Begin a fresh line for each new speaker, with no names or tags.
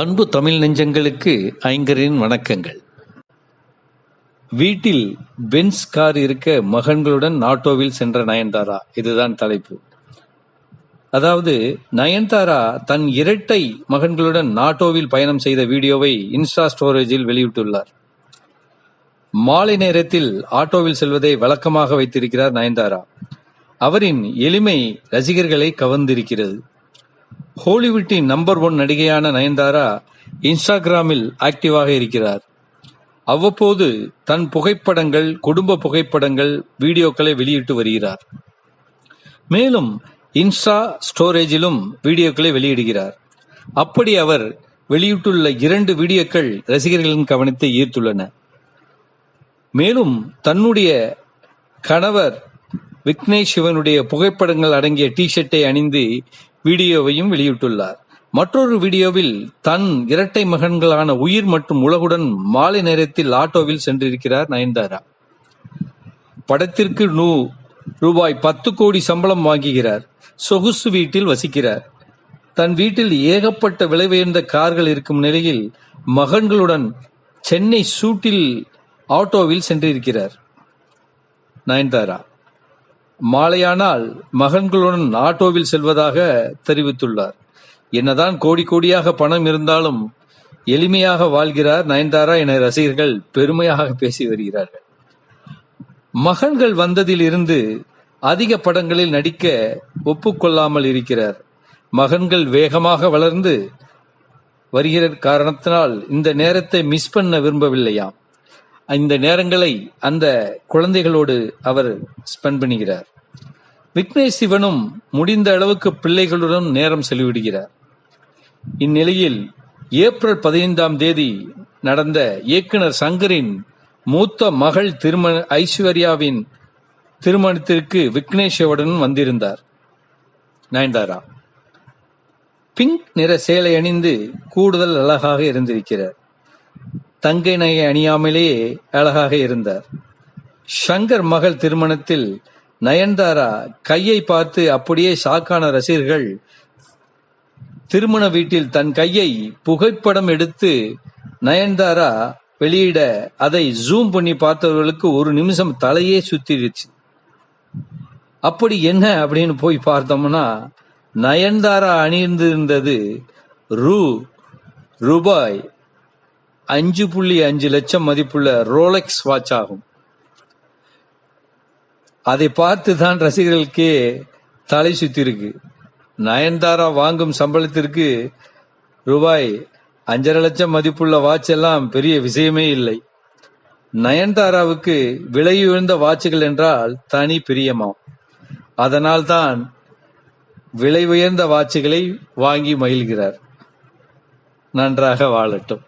அன்பு தமிழ் நெஞ்சங்களுக்கு ஐங்கரின் வணக்கங்கள். வீட்டில் பென்ஸ் கார் இருக்க மகன்களுடன் ஆட்டோவில் சென்ற நயன்தாரா, இதுதான் தலைப்பு. அதாவது நயன்தாரா தன் இரட்டை மகன்களுடன் ஆட்டோவில் பயணம் செய்த வீடியோவை இன்ஸ்டா ஸ்டோரேஜில் வெளியிட்டுள்ளார். மாலை நேரத்தில் ஆட்டோவில் செல்வதை வழக்கமாக வைத்திருக்கிறார் நயன்தாரா. அவரின் எளிமை ரசிகர்களை கவர்ந்திருக்கிறது. ஹாலிவுட்டின் நம்பர் 1 நடிகையான நயன்தாரா இன்ஸ்டாகிராமில் ஆக்டிவாக இருக்கிறார். அவ்வப்போது தன் புகைப்படங்கள், குடும்ப புகைப்படங்கள், வீடியோக்களை வெளியிட்டு வருகிறார். மேலும் இன்ஸ்டா ஸ்டோரேஜிலும் வீடியோக்களை வெளியிடுகிறார். அப்படி அவர் வெளியிட்டுள்ள 2 வீடியோக்கள் ரசிகர்களின் கவனத்தை ஈர்த்துள்ளன. மேலும் தன்னுடைய கணவர் விக்னேஷ் சிவனுடைய புகைப்படங்கள் அடங்கிய டி-ஷர்ட்டை அணிந்து வீடியோவையும் வெளியிட்டுள்ளார். மற்றொரு வீடியோவில் தன் இரட்டை மகன்களான உயிர் மற்றும் உலகுடன் மாலை நேரத்தில் ஆட்டோவில் சென்றிருக்கிறார் நயன்தாரா. படத்திற்கு ரூபாய் 10 கோடி சம்பளம் வாங்குகிறார். சொகுசு வீட்டில் வசிக்கிறார். தன் வீட்டில் ஏகப்பட்ட விலை உயர்ந்த கார்கள் இருக்கும் நிலையில் மகன்களுடன் சென்னை சூட்டில் ஆட்டோவில் சென்றிருக்கிறார் நயன்தாரா. மாலையானால் மகன்களுடன் ஆட்டோவில் செல்வதாக தெரிவித்துள்ளார். என்னதான் கோடி கோடியாக பணம் இருந்தாலும் எளிமையாக வாழ்கிறார் நயன்தாரா என ரசிகர்கள் பெருமையாக பேசி வருகிறார்கள். மகன்கள் வந்ததில் இருந்து அதிக படங்களில் நடிக்க ஒப்புக்கொள்ளாமல் இருக்கிறார். மகன்கள் வேகமாக வளர்ந்து வருகிற காரணத்தினால் இந்த நேரத்தை மிஸ் பண்ண விரும்பவில்லையாம். இந்த நேரங்களை அந்த குழந்தைகளோடு அவர் ஸ்பெண்ட் பண்ணுகிறார். விக்னேஷ் சிவனும் முடிந்த அளவுக்கு பிள்ளைகளுடன் நேரம் செலவிடுகிறார். இந்நிலையில் ஏப்ரல் 15ஆம் தேதி நடந்த இயக்குனர் சங்கரின் மூத்த மகள் ஐஸ்வர்யாவின் திருமணத்திற்கு விக்னேஷ் சிவனுடன் வந்திருந்தார் நயன்தாரா. பிங்க் நிற சேலை அணிந்து கூடுதல் அழகாக இருந்திருக்கிறார். தங்கை நகை அணியாமலேயே அழகாக இருந்தார். சங்கர் மகள் திருமணத்தில் நயன்தாரா கையை பார்த்து அப்படியே ஷாக்கான ரசிகர்கள் திருமண வீட்டில் தன் கையை புகைப்படம் எடுத்து நயன்தாரா வெளியிட அதை ஜூம் பண்ணி பார்த்தவர்களுக்கு ஒரு நிமிஷம் தலையே சுத்திடுச்சு. அப்படி என்ன அப்படின்னு போய் பார்த்தோம்னா, நயன்தாரா அணிந்திருந்தது ரூபாய் 5.5 லட்சம் மதிப்புள்ள ரோலெக்ஸ் வாட்ச் ஆகும். அதை பார்த்து தான் ரசிகர்களுக்கே தலை சுத்திருக்கு. நயன்தாரா வாங்கும் சம்பளத்திற்கு ரூபாய் 5.5 லட்சம் மதிப்புள்ள வாட்ச் எல்லாம் பெரிய விஷயமே இல்லை. நயன்தாராவுக்கு விலை உயர்ந்த வாட்சுகள் என்றால் தனி பிரியமாம். அதனால் தான் விலை உயர்ந்த வாட்சுகளை வாங்கி மகிழ்கிறார். நன்றாக வாழட்டும்.